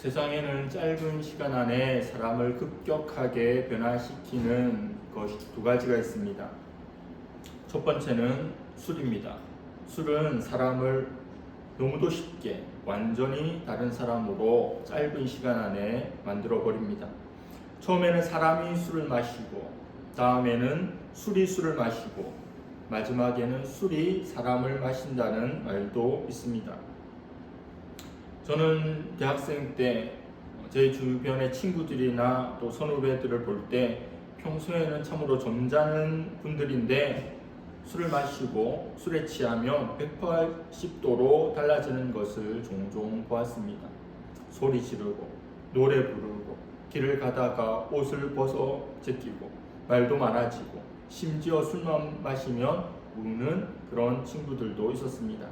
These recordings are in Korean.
세상에는 짧은 시간 안에 사람을 급격하게 변화시키는 것이 두 가지가 있습니다. 첫 번째는 술입니다. 술은 사람을 너무도 쉽게 완전히 다른 사람으로 짧은 시간 안에 만들어 버립니다. 처음에는 사람이 술을 마시고, 다음에는 술이 술을 마시고, 마지막에는 술이 사람을 마신다는 말도 있습니다. 저는 대학생 때 제 주변의 친구들이나 또 선후배들을 볼 때 평소에는 참으로 점잖은 분들인데 술을 마시고 술에 취하면 180도로 달라지는 것을 종종 보았습니다. 소리 지르고 노래 부르고 길을 가다가 옷을 벗어 제끼고 말도 많아지고 심지어 술만 마시면 우는 그런 친구들도 있었습니다.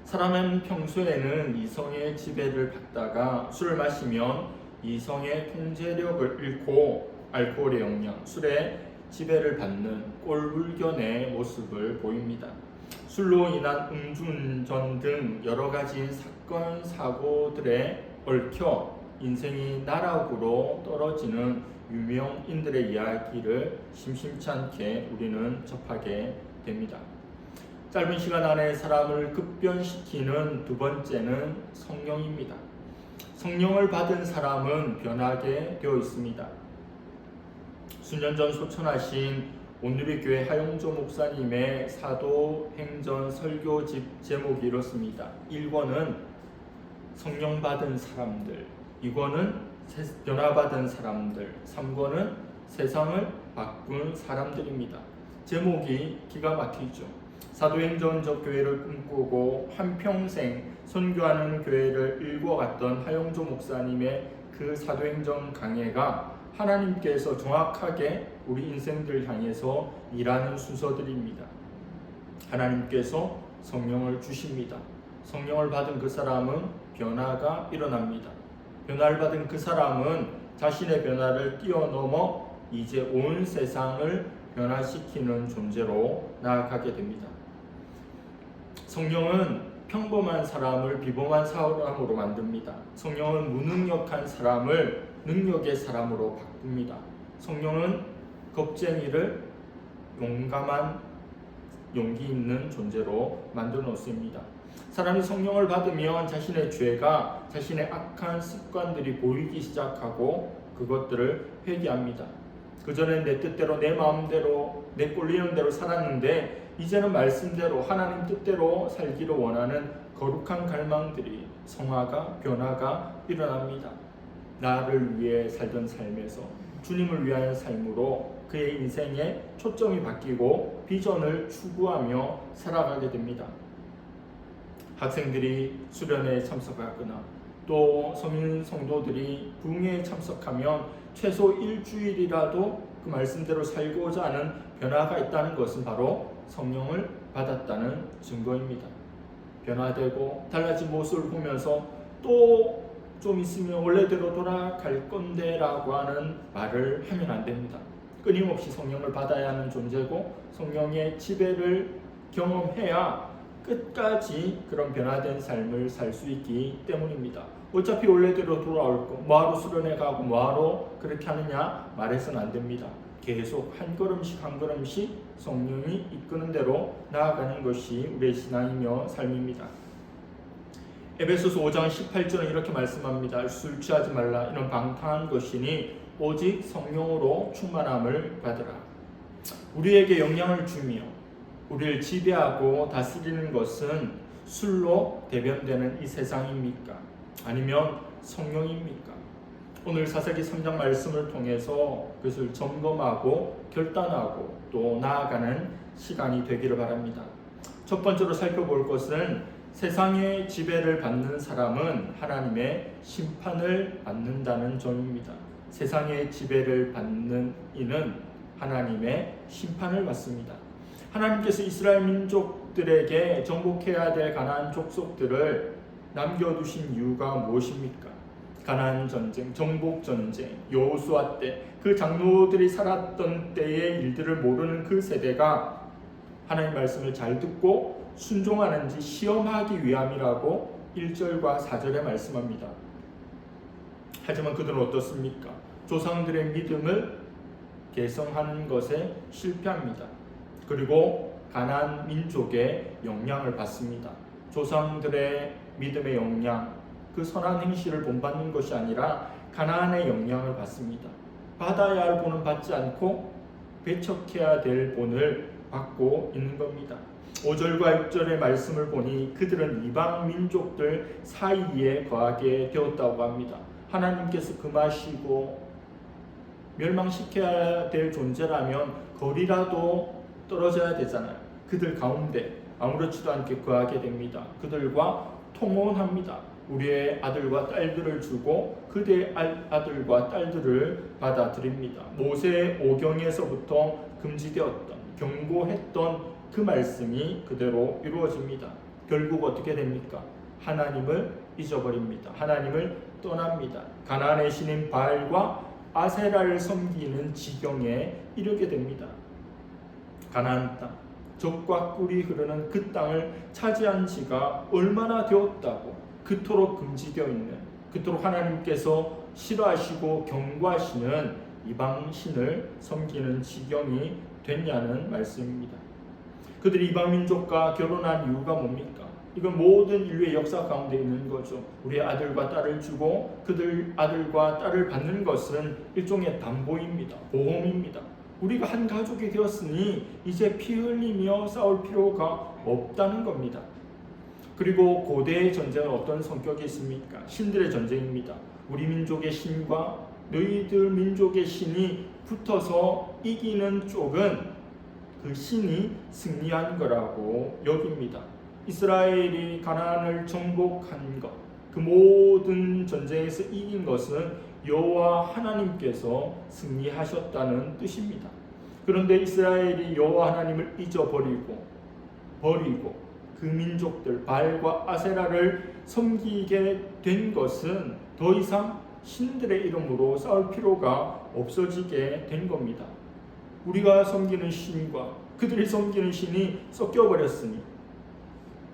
사람은 평소에는 이성의 지배를 받다가 술을 마시면 이성의 통제력을 잃고 알코올의 영향, 술의 지배를 받는 꼴불견의 모습을 보입니다. 술로 인한 음주운전 등 여러 가지 사건, 사고들에 얽혀 인생이 나락으로 떨어지는 유명인들의 이야기를 심심치 않게 우리는 접하게 됩니다. 짧은 시간 안에 사람을 급변시키는 두 번째는 성령입니다. 성령을 받은 사람은 변하게 되어 있습니다. 수년 전 소천하신 온누리교회 하용조 목사님의 사도행전 설교집 제목이 이렇습니다. 1권은 성령 받은 사람들, 2권은 변화받은 사람들, 3권은 세상을 바꾼 사람들입니다. 제목이 기가 막히죠. 사도행전적 교회를 꿈꾸고 한평생 선교하는 교회를 일궈갔던 하용조 목사님의 그 사도행전 강해가 하나님께서 정확하게 우리 인생들 향해서 일하는 순서들입니다. 하나님께서 성령을 주십니다. 성령을 받은 그 사람은 변화가 일어납니다. 변화를 받은 그 사람은 자신의 변화를 뛰어넘어 이제 온 세상을 변화시키는 존재로 나아가게 됩니다. 성령은 평범한 사람을 비범한 사람으로 만듭니다. 성령은 무능력한 사람을 능력의 사람으로 바꿉니다. 성령은 겁쟁이를 용감한 용기 있는 존재로 만들어 놓습니다. 사람이 성령을 받으면 자신의 죄가, 자신의 악한 습관들이 보이기 시작하고 그것들을 회개합니다. 그전엔 내 뜻대로 내 마음대로 내 꼴리는 대로 살았는데 이제는 말씀대로 하나님 뜻대로 살기를 원하는 거룩한 갈망들이 성화가 변화가 일어납니다. 나를 위해 살던 삶에서 주님을 위한 삶으로 그의 인생의 초점이 바뀌고 비전을 추구하며 살아가게 됩니다. 학생들이 수련회에 참석하거나 또 서민 성도들이 부흥회에 참석하면 최소 일주일이라도 그 말씀대로 살고자 하는 변화가 있다는 것은 바로 성령을 받았다는 증거입니다. 변화되고 달라진 모습을 보면서 또 좀 있으면 원래대로 돌아갈 건데 라고 하는 말을 하면 안 됩니다. 끊임없이 성령을 받아야 하는 존재고 성령의 지배를 경험해야 끝까지 그런 변화된 삶을 살 수 있기 때문입니다. 어차피 원래대로 돌아올 거 뭐하러 수련회 가고 뭐하러 그렇게 하느냐 말해서는 안 됩니다. 계속 한 걸음씩 한 걸음씩 성령이 이끄는 대로 나아가는 것이 우리의 신앙이며 삶입니다. 에베소서 5장 18절은 이렇게 말씀합니다. 술 취하지 말라. 이는 방탕한 것이니 오직 성령으로 충만함을 받으라. 우리에게 영향을 주며 우리를 지배하고 다스리는 것은 술로 대변되는 이 세상입니까? 아니면 성령입니까? 오늘 사사기 3장 말씀을 통해서 그것을 점검하고 결단하고 또 나아가는 시간이 되기를 바랍니다. 첫 번째로 살펴볼 것은 세상의 지배를 받는 사람은 하나님의 심판을 받는다는 점입니다. 세상의 지배를 받는 이는 하나님의 심판을 받습니다. 하나님께서 이스라엘 민족들에게 정복해야 될 가나안 족속들을 남겨두신 이유가 무엇입니까? 가나안 전쟁, 정복 전쟁, 여호수아 때 그 장로들이 살았던 때의 일들을 모르는 그 세대가 하나님 말씀을 잘 듣고 순종하는지 시험하기 위함이라고 1절과 4절에 말씀합니다. 하지만 그들은 어떻습니까? 조상들의 믿음을 계승하는 것에 실패합니다. 그리고 가나안 민족의 영향을 받습니다. 조상들의 믿음의 영향, 그 선한 행실을 본받는 것이 아니라 가나안의 영향을 받습니다. 받아야 할 본은 받지 않고 배척해야 될 본을 받고 있는 겁니다. 5절과 6절의 말씀을 보니 그들은 이방 민족들 사이에 거하게 되었다고 합니다. 하나님께서 금하시고 멸망시켜야 될 존재라면 거리라도 떨어져야 되잖아요. 그들 가운데 아무렇지도 않게 거하게 됩니다. 그들과 통혼합니다. 우리의 아들과 딸들을 주고 그들의 아들과 딸들을 받아들입니다. 모세 오경에서부터 금지되었던, 경고했던 그 말씀이 그대로 이루어집니다. 결국 어떻게 됩니까? 하나님을 잊어버립니다. 하나님을 떠납니다. 가나안의 신인 바알과 아세라를 섬기는 지경에 이르게 됩니다. 가나안 땅, 젖과 꿀이 흐르는 그 땅을 차지한 지가 얼마나 되었다고 그토록 금지되어 있는, 그토록 하나님께서 싫어하시고 경고하시는 이방신을 섬기는 지경이 됐냐는 말씀입니다. 그들이 이방 민족과 결혼한 이유가 뭡니까? 이건 모든 인류의 역사 가운데 있는 거죠. 우리의 아들과 딸을 주고 그들 아들과 딸을 받는 것은 일종의 담보입니다. 보험입니다. 우리가 한 가족이 되었으니 이제 피 흘리며 싸울 필요가 없다는 겁니다. 그리고 고대의 전쟁은 어떤 성격이 있습니까? 신들의 전쟁입니다. 우리 민족의 신과 너희들 민족의 신이 붙어서 이기는 쪽은 그 신이 승리한 거라고 여깁니다. 이스라엘이 가나안을 정복한 것, 그 모든 전쟁에서 이긴 것은 여호와 하나님께서 승리하셨다는 뜻입니다. 그런데 이스라엘이 여호와 하나님을 잊어버리고 그 민족들 바알과 아세라를 섬기게 된 것은 더 이상 신들의 이름으로 싸울 필요가 없어지게 된 겁니다. 우리가 섬기는 신과 그들이 섬기는 신이 섞여버렸으니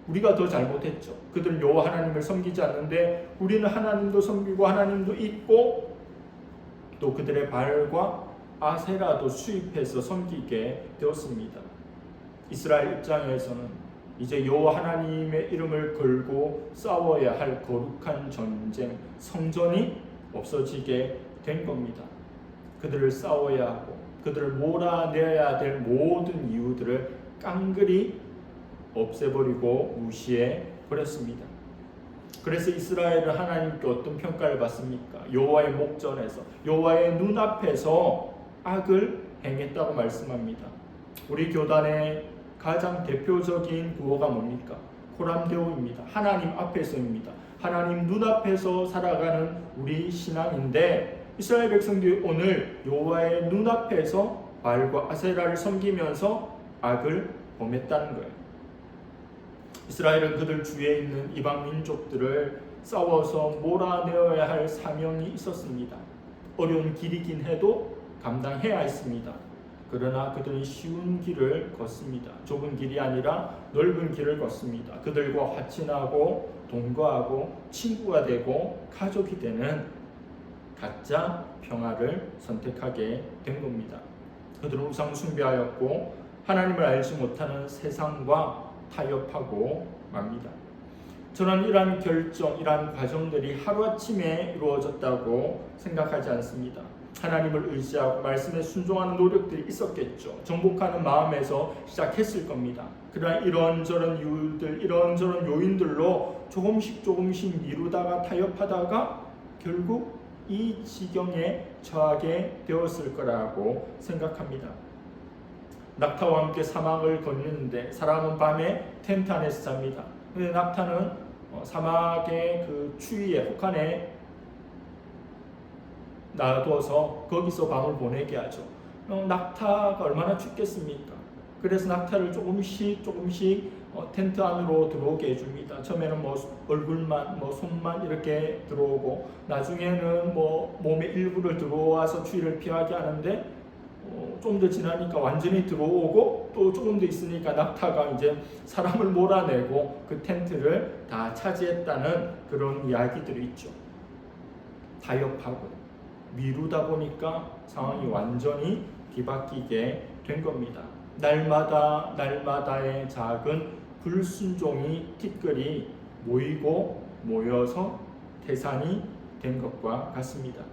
우리가 더 잘못했죠. 그들은 여호와 하나님을 섬기지 않는데 우리는 하나님도 섬기고 하나님도 잊고 또 그들의 바알과 아세라도 수입해서 섬기게 되었습니다. 이스라엘 입장에서는 이제 여호와 하나님의 이름을 걸고 싸워야 할 거룩한 전쟁, 성전이 없어지게 된 겁니다. 그들을 싸워야 하고 그들을 몰아내야 될 모든 이유들을 깡그리 없애버리고 무시해 버렸습니다. 그래서 이스라엘은 하나님께 어떤 평가를 받습니까? 여호와의 목전에서, 여호와의 눈앞에서 악을 행했다고 말씀합니다. 우리 교단의 가장 대표적인 구호가 뭡니까? 코람데오입니다. 하나님 앞에서입니다. 하나님 눈앞에서 살아가는 우리 신앙인데 이스라엘 백성들이 오늘 여호와의 눈앞에서 바알과 아세라를 섬기면서 악을 범했다는 거예요. 이스라엘은 그들 주위에 있는 이방 민족들을 싸워서 몰아내어야 할 사명이 있었습니다. 어려운 길이긴 해도 감당해야 했습니다. 그러나 그들은 쉬운 길을 걷습니다. 좁은 길이 아니라 넓은 길을 걷습니다. 그들과 화친하고 동거하고 친구가 되고 가족이 되는 가짜 평화를 선택하게 된 겁니다. 그들은 우상 숭배하였고 하나님을 알지 못하는 세상과 타협하고 맙니다. 저는 이러한 결정, 이러한 과정들이 하루아침에 이루어졌다고 생각하지 않습니다. 하나님을 의지하고 말씀에 순종하는 노력들이 있었겠죠. 정복하는 마음에서 시작했을 겁니다. 그러나 이런저런 이유들, 이런저런 요인들로 조금씩 미루다가 타협하다가 결국 이 지경에 처하게 되었을 거라고 생각합니다. 낙타와 함께 사막을 걷는데 사람은 밤에 텐트 안에서 잡니다. 근데 낙타는 사막의 그 추위에 혹한에 놔둬서 거기서 밤을 보내게 하죠. 낙타가 얼마나 춥겠습니까? 그래서 낙타를 조금씩 텐트 안으로 들어오게 해줍니다. 처음에는 얼굴만, 손만 이렇게 들어오고 나중에는 몸의 일부를 들어와서 추위를 피하게 하는데 좀 더 지나니까 완전히 들어오고 또 조금 더 있으니까 낙타가 이제 사람을 몰아내고 그 텐트를 다 차지했다는 그런 이야기들이 있죠. 타협하고 미루다 보니까 상황이 완전히 뒤바뀌게 된 겁니다. 날마다의 작은 불순종이 티끌이 모여서 태산이 된 것과 같습니다.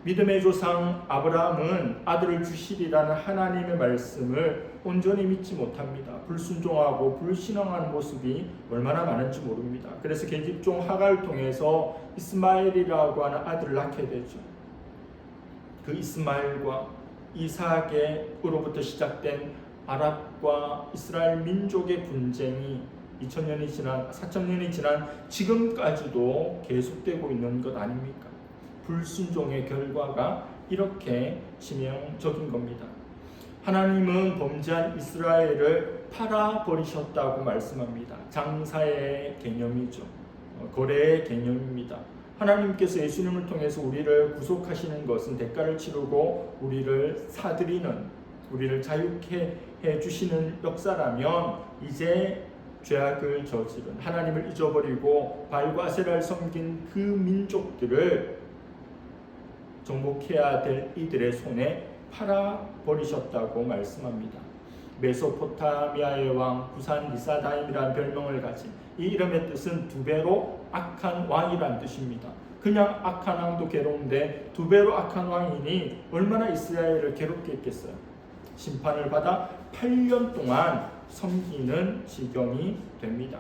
믿음의 조상 아브라함은 아들을 주시리라는 하나님의 말씀을 온전히 믿지 못합니다. 불순종하고 불신앙하는 모습이 얼마나 많은지 모릅니다. 그래서 계집종 하갈을 통해서 이스마엘이라고 하는 아들을 낳게 되죠. 그 이스마엘과 이삭으로부터 시작된 아랍과 이스라엘 민족의 분쟁이 4,000년이 지난 지금까지도 계속되고 있는 것 아닙니까? 불순종의 결과가 이렇게 치명적인 겁니다. 하나님은 범죄한 이스라엘을 팔아버리셨다고 말씀합니다. 장사의 개념이죠. 거래의 개념입니다. 하나님께서 예수님을 통해서 우리를 구속하시는 것은 대가를 치르고 우리를 사들이는, 우리를 자유케 해주시는 역사라면 이제 죄악을 저지른, 하나님을 잊어버리고 바알과 아세라를 섬긴 그 민족들을 정복해야 될 이들의 손에 팔아버리셨다고 말씀합니다. 메소포타미아의 왕 구산 리사다임이라는 별명을 가진 이 이름의 뜻은 두 배로 악한 왕이란 뜻입니다. 그냥 악한 왕도 괴로운데 두 배로 악한 왕이니 얼마나 이스라엘을 괴롭게 했겠어요. 심판을 받아 8년 동안 섬기는 지경이 됩니다.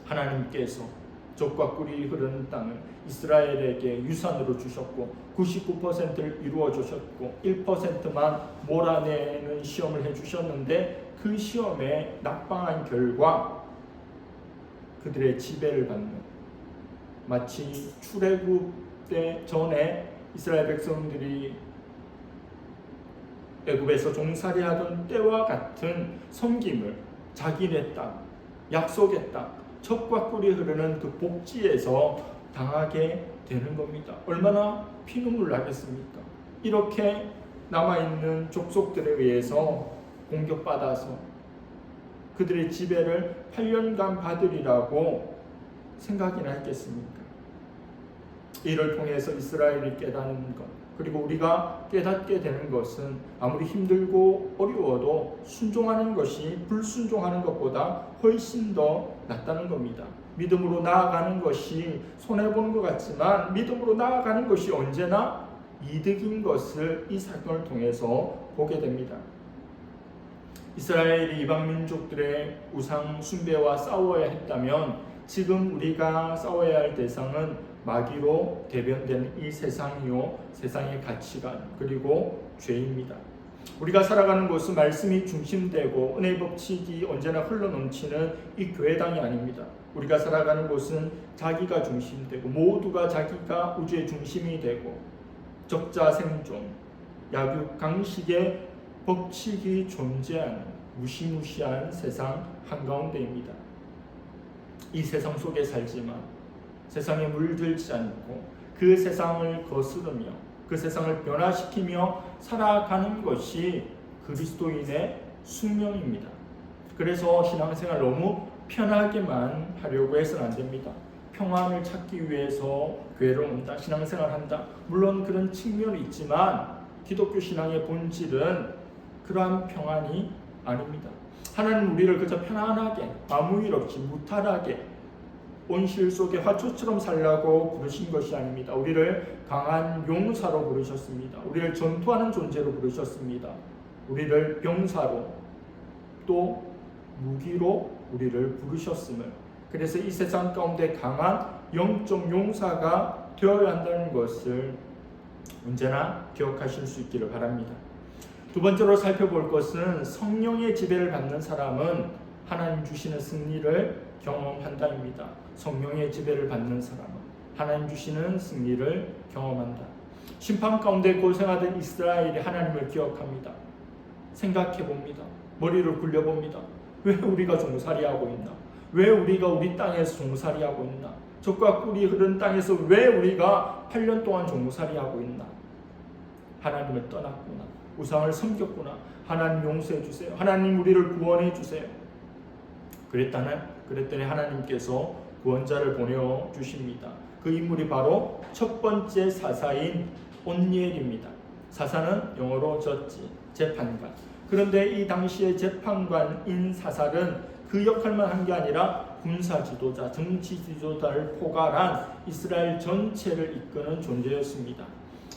하나님께서 젖과 꿀이 흐르는 땅을 이스라엘에게 유산으로 주셨고 99%를 이루어 주셨고 1%만 몰아내는 시험을 해주셨는데 그 시험에 낙방한 결과 그들의 지배를 받는, 마치 출애굽 때 전에 이스라엘 백성들이 애굽에서 종살이하던 때와 같은 섬김을 자기네 땅, 약속의 땅, 젖과 꿀이 흐르는 그 복지에서 당하게 되는 겁니다. 얼마나 피눈물 나겠습니까? 이렇게 남아있는 족속들에 의해서 공격받아서 그들의 지배를 8년간 받으리라고 생각이나 했겠습니까? 이를 통해서 이스라엘이 깨닫는 것, 그리고 우리가 깨닫게 되는 것은 아무리 힘들고 어려워도 순종하는 것이 불순종하는 것보다 훨씬 더 낫다는 겁니다. 믿음으로 나아가는 것이 손해보는 것 같지만 믿음으로 나아가는 것이 언제나 이득인 것을 이 사건을 통해서 보게 됩니다. 이스라엘이 이방 민족들의 우상 숭배와 싸워야 했다면 지금 우리가 싸워야 할 대상은 마귀로 대변되는 이 세상이요, 세상의 가치관, 그리고 죄입니다. 우리가 살아가는 곳은 말씀이 중심되고 은혜의 법칙이 언제나 흘러넘치는 이 교회당이 아닙니다. 우리가 살아가는 곳은 자기가 중심되고 모두가 자기가 우주의 중심이 되고 적자 생존, 약육 강식의 법칙이 존재하는 무시무시한 세상 한가운데입니다. 이 세상 속에 살지만 세상에 물들지 않고 그 세상을 거스르며 그 세상을 변화시키며 살아가는 것이 그리스도인의 숙명입니다. 그래서 신앙생활 너무 편하게만 하려고 해서는 안 됩니다. 평안을 찾기 위해서 교회를 온다, 신앙생활 한다. 물론 그런 측면이 있지만 기독교 신앙의 본질은 그러한 평안이 아닙니다. 하나님 우리를 그저 편안하게 아무 일 없이 무탈하게 온실 속의 화초처럼 살라고 부르신 것이 아닙니다. 우리를 강한 용사로 부르셨습니다. 우리를 전투하는 존재로 부르셨습니다. 우리를 병사로 또 무기로 우리를 부르셨음을, 그래서 이 세상 가운데 강한 영적 용사가 되어야 한다는 것을 언제나 기억하실 수 있기를 바랍니다. 두 번째로 살펴볼 것은 성령의 지배를 받는 사람은 하나님 주시는 승리를 경험한다입니다. 성령의 지배를 받는 사람은 하나님 주시는 승리를 경험한다. 심판 가운데 고생하던 이스라엘이 하나님을 기억합니다. 생각해봅니다. 머리를 굴려봅니다. 왜 우리가 종살이하고 있나? 왜 우리가 우리 땅에서 종살이하고 있나? 젖과 꿀이 흐른 땅에서 왜 우리가 8년 동안 종살이하고 있나? 하나님을 떠났구나. 우상을 섬겼구나. 하나님 용서해 주세요. 하나님 우리를 구원해 주세요. 그랬더니 하나님께서 구원자를 보내주십니다. 그 인물이 바로 첫 번째 사사인 온니엘입니다. 사사는 영어로 저지, 재판관. 그런데 이 당시의 재판관인 사살은 그 역할만 한 게 아니라 군사 지도자, 정치 지도자를 포괄한 이스라엘 전체를 이끄는 존재였습니다.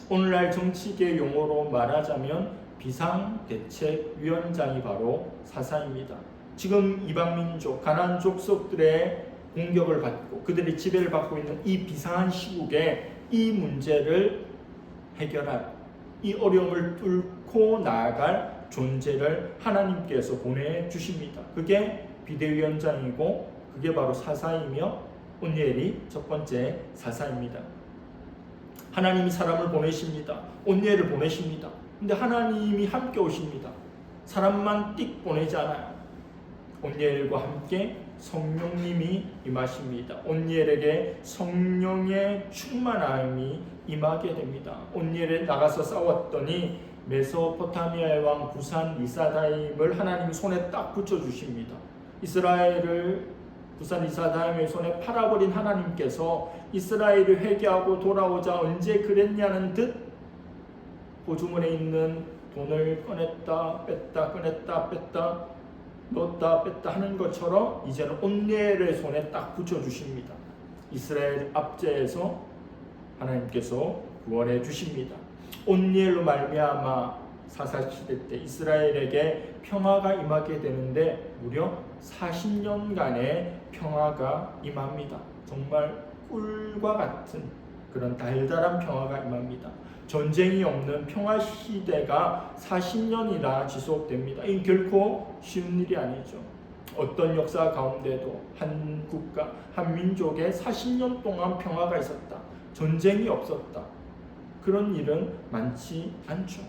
오늘날 정치계 용어로 말하자면 비상대책위원장이 바로 사사입니다. 지금 이방민족, 가나안 족속들의 공격을 받고 그들의 지배를 받고 있는 이 비상한 시국에 이 문제를 해결할, 이 어려움을 뚫고 나아갈 존재를 하나님께서 보내주십니다. 그게 비대위원장이고 그게 바로 사사이며 온니엘이 첫 번째 사사입니다. 하나님이 사람을 보내십니다. 온니엘을 보내십니다. 근데 하나님이 함께 오십니다. 사람만 띡 보내지 않아요. 온니엘과 함께 성령님이 임하십니다. 온니엘에게 성령의 충만함이 임하게 됩니다. 온니엘에 나가서 싸웠더니 메소포타미아의 왕 부산 리사다임을 하나님 손에 딱 붙여주십니다. 이스라엘을 부산 리사다임의 손에 팔아버린 하나님께서 이스라엘을 회개하고 돌아오자 언제 그랬냐는 듯 보주문에 있는 돈을 꺼냈다 뺐다 꺼냈다 뺐다 넣었다 뺐다 하는 것처럼 이제는 온니엘의 손에 딱 붙여주십니다. 이스라엘 압제에서 하나님께서 구원해 주십니다. 온니엘로 말미암아 사사시대 때 이스라엘에게 평화가 임하게 되는데 무려 40년간의 평화가 임합니다. 정말 꿀과 같은 그런 달달한 평화가 임합니다. 전쟁이 없는 평화 시대가 40년이나 지속됩니다. 이 결코 쉬운 일이 아니죠. 어떤 역사 가운데도 한 국가, 한 민족에 40년 동안 평화가 있었다. 전쟁이 없었다. 그런 일은 많지 않죠.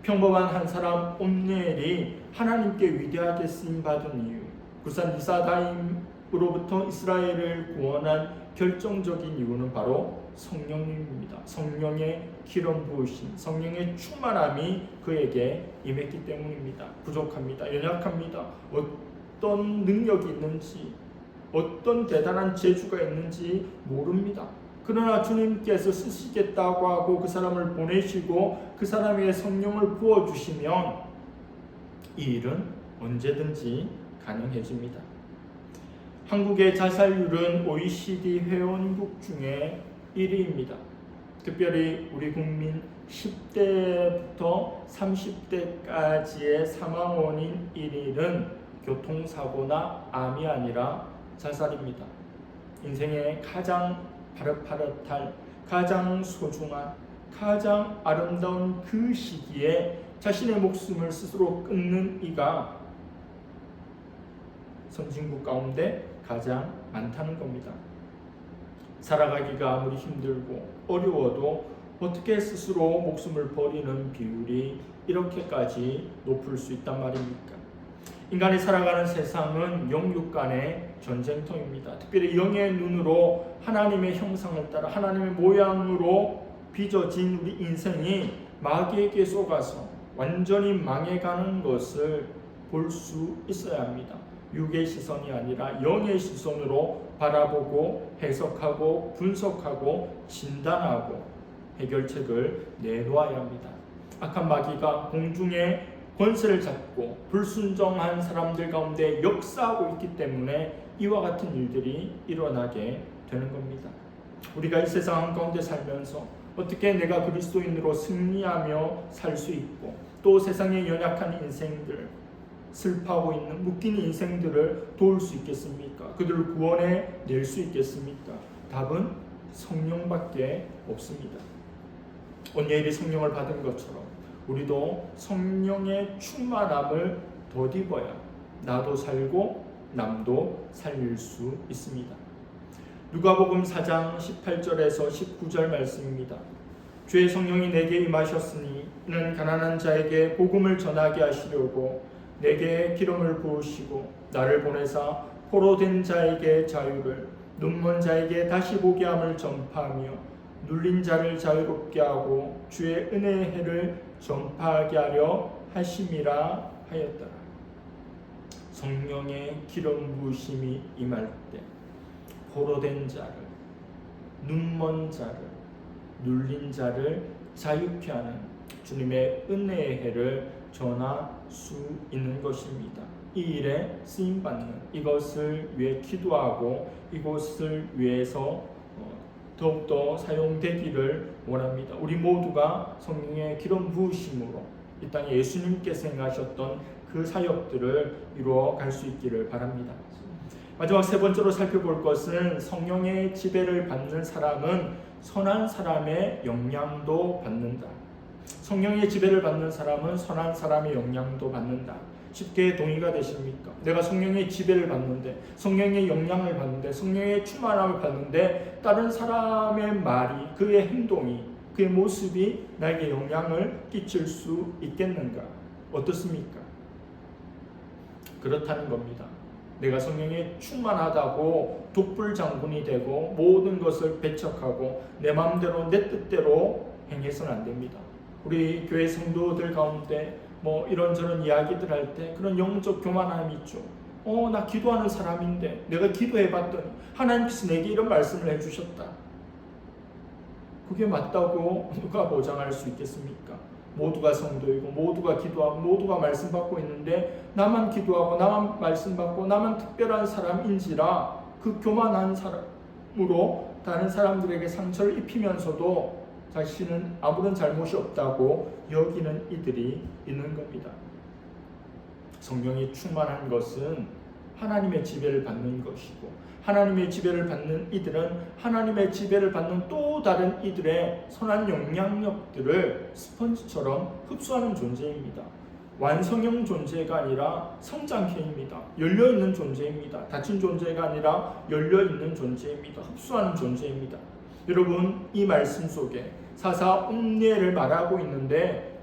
평범한 한 사람 온니엘이 하나님께 위대하게 쓰임받은 이유, 부산 리사다임으로부터 이스라엘을 구원한 결정적인 이유는 바로 성령님입니다. 성령의 기름 부으심, 성령의 충만함이 그에게 임했기 때문입니다. 부족합니다. 연약합니다. 어떤 능력이 있는지, 어떤 대단한 재주가 있는지 모릅니다. 그러나 주님께서 쓰시겠다고 하고 그 사람을 보내시고 그 사람에게 성령을 부어주시면 이 일은 언제든지 가능해집니다. 한국의 자살률은 OECD 회원국 중에 1위입니다. 특별히 우리 국민 10대부터 30대까지의 사망 원인 1위는 교통사고나 암이 아니라 자살입니다. 인생의 가장 파릇파릇할, 가장 소중한, 가장 아름다운 그 시기에 자신의 목숨을 스스로 끊는 이가 선진국 가운데 가장 많다는 겁니다. 살아가기가 아무리 힘들고 어려워도 어떻게 스스로 목숨을 버리는 비율이 이렇게까지 높을 수 있단 말입니까? 인간이 살아가는 세상은 영육 간의 전쟁터입니다. 특별히 영의 눈으로 하나님의 형상을 따라 하나님의 모양으로 빚어진 우리 인생이 마귀에게 속아서 완전히 망해가는 것을 볼 수 있어야 합니다. 육의 시선이 아니라 영의 시선으로 바라보고 해석하고 분석하고 진단하고 해결책을 내놓아야 합니다. 악한 마귀가 공중에 권세를 잡고 불순종한 사람들 가운데 역사하고 있기 때문에 이와 같은 일들이 일어나게 되는 겁니다. 우리가 이 세상 한가운데 살면서 어떻게 내가 그리스도인으로 승리하며 살 수 있고 또 세상의 연약한 인생들, 슬퍼하고 있는 묶인 인생들을 도울 수 있겠습니까? 그들을 구원해 낼 수 있겠습니까? 답은 성령밖에 없습니다. 온니엘이 성령을 받은 것처럼 우리도 성령의 충만함을 덧입어야 나도 살고 남도 살릴 수 있습니다. 누가복음 4장 18절에서 19절 말씀입니다. 주의 성령이 내게 임하셨으니 이는 가난한 자에게 복음을 전하게 하시려고 내게 기름을 부으시고 나를 보내사 포로된 자에게 자유를 눈먼 자에게 다시 보게 함을 전파하며 눌린 자를 자유롭게 하고 주의 은혜의 해를 전파하게 하려 하심이라 하였더라. 성령의 기름 부으심이 임할 때 포로된 자를, 눈먼 자를, 눌린 자를 자유케 하는 주님의 은혜의 해를 전할 수 있는 것입니다. 이 일에 쓰임받는 이것을 위해 기도하고 이것을 위해서 더욱더 사용되기를 원합니다. 우리 모두가 성령의 기름 부으심으로 이 땅에 예수님께서 행하셨던 그 사역들을 이루어 갈 수 있기를 바랍니다. 마지막 세 번째로 살펴볼 것은 성령의 지배를 받는 사람은 선한 사람의 영향도 받는다. 성령의 지배를 받는 사람은 선한 사람의 영향도 받는다. 쉽게 동의가 되십니까? 내가 성령의 지배를 받는데, 성령의 영향을 받는데, 성령의 충만함을 받는데 다른 사람의 말이, 그의 행동이, 그의 모습이 나에게 영향을 끼칠 수 있겠는가? 어떻습니까? 그렇다는 겁니다. 내가 성령에 충만하다고 독불장군이 되고 모든 것을 배척하고 내 마음대로 내 뜻대로 행해서는 안 됩니다. 우리 교회 성도들 가운데 이런저런 이야기들 할 때 그런 영적 교만함이 있죠. 나 기도하는 사람인데 내가 기도해봤더니 하나님께서 내게 이런 말씀을 해주셨다. 그게 맞다고 누가 보장할 수 있겠습니까? 모두가 성도이고 모두가 기도하고 모두가 말씀 받고 있는데 나만 기도하고 나만 말씀 받고 나만 특별한 사람인지라 그 교만한 사람으로 다른 사람들에게 상처를 입히면서도 자신은 아무런 잘못이 없다고 여기는 이들이 있는 겁니다. 성령이 충만한 것은 하나님의 지배를 받는 것이고 하나님의 지배를 받는 이들은 하나님의 지배를 받는 또 다른 이들의 선한 영향력들을 스펀지처럼 흡수하는 존재입니다. 완성형 존재가 아니라 성장형입니다. 열려있는 존재입니다. 닫힌 존재가 아니라 열려있는 존재입니다. 흡수하는 존재입니다. 여러분, 이 말씀 속에 사사 온니엘을 말하고 있는데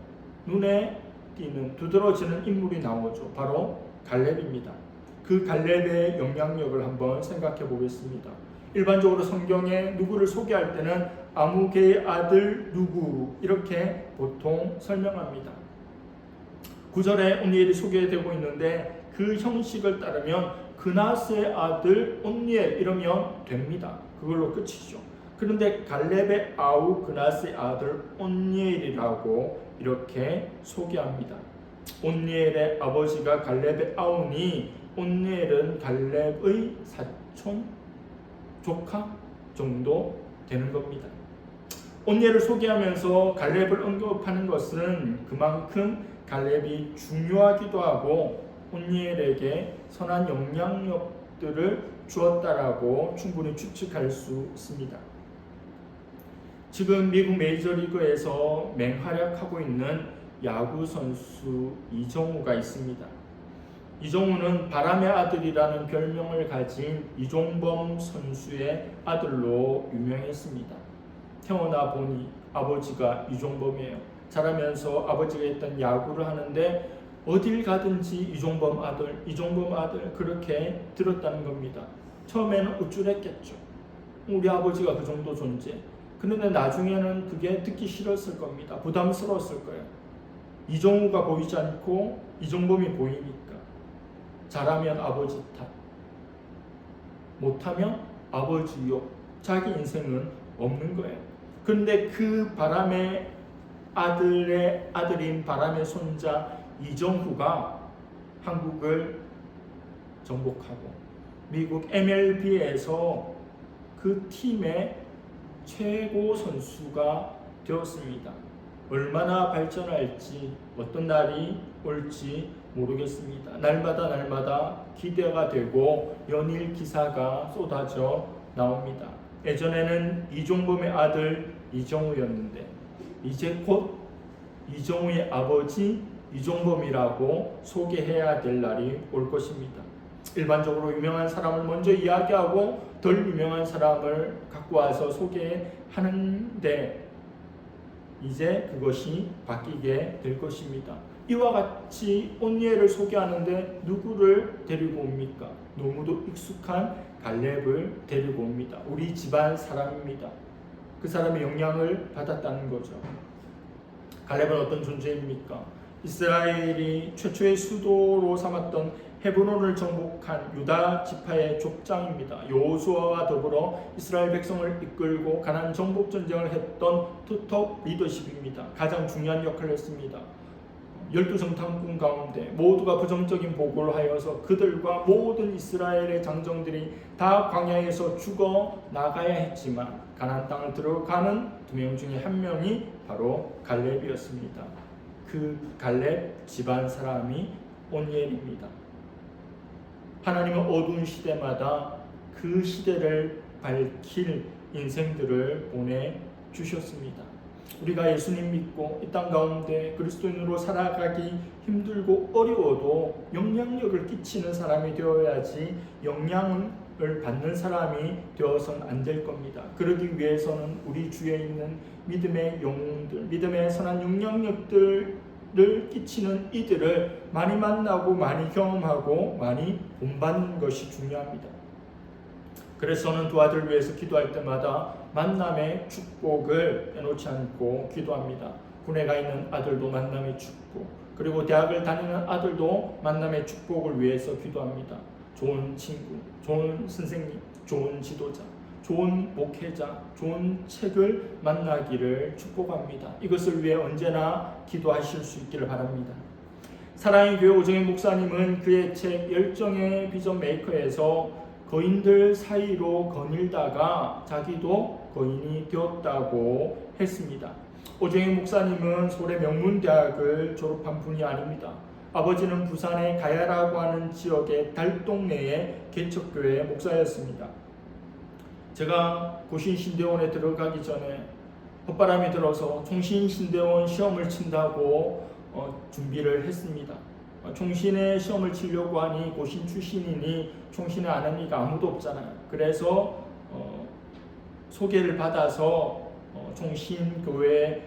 눈에 띄는 두드러지는 인물이 나오죠. 바로 갈렙입니다. 그 갈렙의 영향력을 한번 생각해 보겠습니다. 일반적으로 성경에 누구를 소개할 때는 아무개의 아들 누구 이렇게 보통 설명합니다. 9절에 온니엘이 소개되고 있는데 그 형식을 따르면 그나스의 아들 온니엘 이러면 됩니다. 그걸로 끝이죠. 그런데 갈렙의 아우 그나스의 아들 온니엘이라고 이렇게 소개합니다. 온니엘의 아버지가 갈렙의 아우니 온니엘은 갈렙의 사촌, 조카 정도 되는 겁니다. 온니엘을 소개하면서 갈렙을 언급하는 것은 그만큼 갈렙이 중요하기도 하고 온니엘에게 선한 영향력들을 주었다라고 충분히 추측할 수 있습니다. 지금 미국 메이저리그에서 맹활약하고 있는 야구 선수 이정우가 있습니다. 이정우는 바람의 아들이라는 별명을 가진 이종범 선수의 아들로 유명했습니다. 태어나 보니 아버지가 이종범이에요. 자라면서 아버지가 했던 야구를 하는데 어딜 가든지 이종범 아들 그렇게 들었다는 겁니다. 처음에는 우쭐했겠죠. 우리 아버지가 그 정도 존재. 그런데 나중에는 그게 듣기 싫었을 겁니다. 부담스러웠을 거예요. 이정우가 보이지 않고 이종범이 보이니까. 잘하면 아버지 탓, 못하면 아버지 욕, 자기 인생은 없는 거예요. 그런데 그 바람의 아들인 바람의 손자 이정후가 한국을 정복하고 미국 MLB에서 그 팀의 최고 선수가 되었습니다. 얼마나 발전할지 어떤 날이 올지 모르겠습니다. 날마다 기대가 되고 연일 기사가 쏟아져 나옵니다. 예전에는 이종범의 아들 이정우였는데 이제 곧 이정우의 아버지 이종범이라고 소개해야 될 날이 올 것입니다. 일반적으로 유명한 사람을 먼저 이야기하고 덜 유명한 사람을 갖고 와서 소개하는데 이제 그것이 바뀌게 될 것입니다. 이와 같이 온니엘을 소개하는데 누구를 데리고 옵니까? 너무도 익숙한 갈렙을 데리고 옵니다. 우리 집안 사람입니다. 그 사람의 영향을 받았다는 거죠. 갈렙은 어떤 존재입니까? 이스라엘이 최초의 수도로 삼았던 헤브론을 정복한 유다 지파의 족장입니다. 여호수아와 더불어 이스라엘 백성을 이끌고 가나안 정복 전쟁을 했던 투톱 리더십입니다. 가장 중요한 역할을 했습니다. 12정탐꾼 가운데 모두가 부정적인 보고를 하여서 그들과 모든 이스라엘의 장정들이 다 광야에서 죽어 나가야 했지만 가나안 땅을 들어가는 2명 중에 한 명이 바로 갈렙이었습니다. 그 갈렙 집안 사람이 온니엘입니다. 하나님은 어두운 시대마다 그 시대를 밝힐 인생들을 보내주셨습니다. 우리가 예수님 믿고 이 땅 가운데 그리스도인으로 살아가기 힘들고 어려워도 영향력을 끼치는 사람이 되어야지 영향을 받는 사람이 되어서는 안 될 겁니다. 그러기 위해서는 우리 주위에 있는 믿음의 영웅들, 믿음의 선한 영향력들을 끼치는 이들을 많이 만나고 많이 경험하고 많이 본받는 것이 중요합니다. 그래서 저는 두 아들을 위해서 기도할 때마다 만남의 축복을 빼놓지 않고 기도합니다. 군에 가 있는 아들도 만남의 축복, 그리고 대학을 다니는 아들도 만남의 축복을 위해서 기도합니다. 좋은 친구, 좋은 선생님, 좋은 지도자, 좋은 목회자, 좋은 책을 만나기를 축복합니다. 이것을 위해 언제나 기도하실 수 있기를 바랍니다. 사랑의 교회 오정현 목사님은 그의 책 열정의 비전 메이커에서 거인들 사이로 거닐다가 자기도 거인이 되었다고 했습니다. 오정현 목사님은 서울의 명문대학을 졸업한 분이 아닙니다. 아버지는 부산의 가야라고 하는 지역의 달동네의 개척교회 목사였습니다. 제가 고신신대원에 들어가기 전에 헛바람이 들어서 총신신대원 시험을 친다고 준비를 했습니다. 총신의 시험을 치려고 하니 고신 출신이니 총신을 아는 이가 아무도 없잖아요. 그래서 소개를 받아서 총신교회의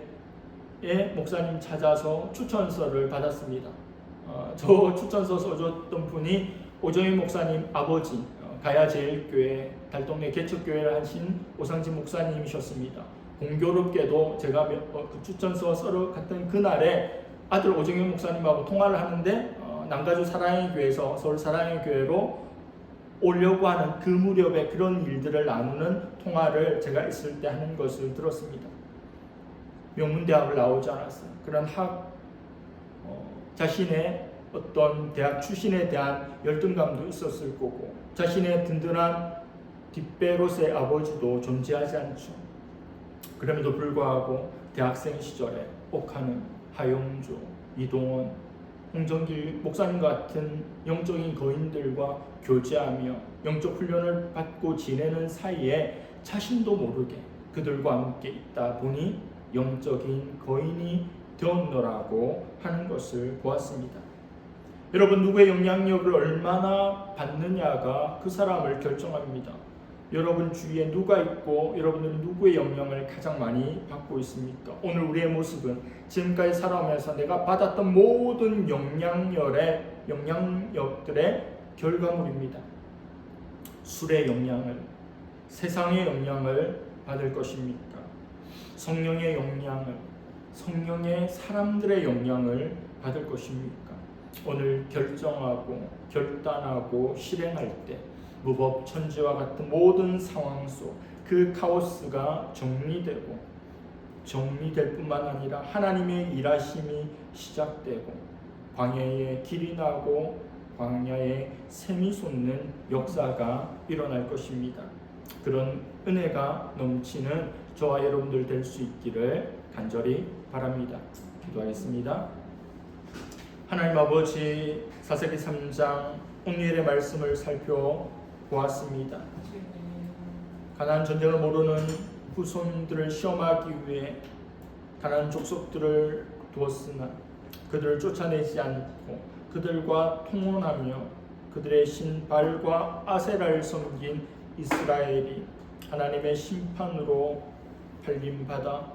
목사님 찾아서 추천서를 받았습니다. 저 추천서 써줬던 분이 오정현 목사님 아버지, 가야제일교회 달동네 개척교회를 하신 오상진 목사님이셨습니다. 공교롭게도 제가 그 추천서 써러 갔던 그날에 아들 오정현 목사님하고 통화를 하는데 남가주 사랑의 교회에서 서울 사랑의 교회로 오려고 하는 그 무렵에 그런 일들을 나누는 통화를 제가 있을 때 하는 것을 들었습니다. 명문대학을 나오지 않았어요. 그런 자신의 어떤 대학 출신에 대한 열등감도 있었을 거고 자신의 든든한 뒷배로서의 아버지도 존재하지 않죠. 그럼에도 불구하고 대학생 시절에 옥하는 하영조, 이동원, 홍정길 목사님 같은 영적인 거인들과 교제하며 영적 훈련을 받고 지내는 사이에 자신도 모르게 그들과 함께 있다 보니 영적인 거인이 되었노라고 하는 것을 보았습니다. 여러분, 누구의 영향력을 얼마나 받느냐가 그 사람을 결정합니다. 여러분 주위에 누가 있고 여러분들은 누구의 영향을 가장 많이 받고 있습니까? 오늘 우리의 모습은 지금까지 살아오면서 내가 받았던 모든 영향력들의 결과물입니다. 술의 영향을, 세상의 영향을 받을 것입니까? 성령의 영향을, 성령의 사람들의 영향을 받을 것입니까? 오늘 결정하고 결단하고 실행할 때 무법천지와 같은 모든 상황 속 그 카오스가 정리될 뿐만 아니라 하나님의 일하심이 시작되고 광야에 길이 나고 광야에 샘이 솟는 역사가 일어날 것입니다. 그런 은혜가 넘치는 저와 여러분들 될 수 있기를 간절히 바랍니다. 기도하겠습니다. 하나님 아버지, 사사기 3장 온니엘의 말씀을 살펴보았습니다. 가나안 전쟁을 모르는 후손들을 시험하기 위해 가나안 족속들을 두었으나 그들을 쫓아내지 않고 그들과 통혼하며 그들의 신 발과 아세라를 섬긴 이스라엘이 하나님의 심판으로 팔림받아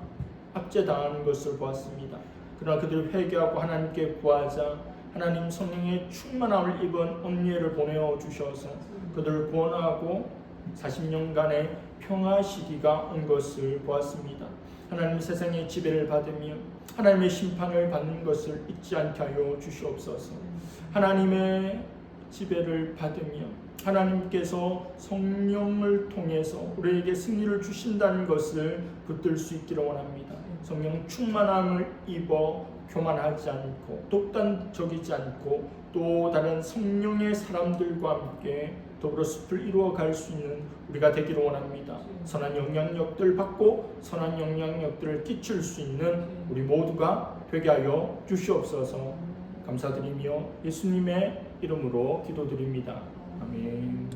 압제당하는 것을 보았습니다. 그러나 그들을 회개하고 하나님께 구하자 하나님 성령의 충만함을 입은 온니엘을 보내어 주셔서 그들을 구원하고 40년간의 평화 시기가 온 것을 보았습니다. 하나님 세상의 지배를 받으며 하나님의 심판을 받는 것을 잊지 않게 하여 주시옵소서. 하나님의 지배를 받으며 하나님께서 성령을 통해서 우리에게 승리를 주신다는 것을 붙들 수 있기를 원합니다. 성령 충만함을 입어 교만하지 않고 독단적이지 않고 또 다른 성령의 사람들과 함께 더불어 숲을 이루어갈 수 있는 우리가 되기를 원합니다. 선한 영향력들 받고 선한 영향력들을 끼칠 수 있는 우리 모두가 되게 하여 주시옵소서. 감사드리며 예수님의 이름으로 기도드립니다. 아멘.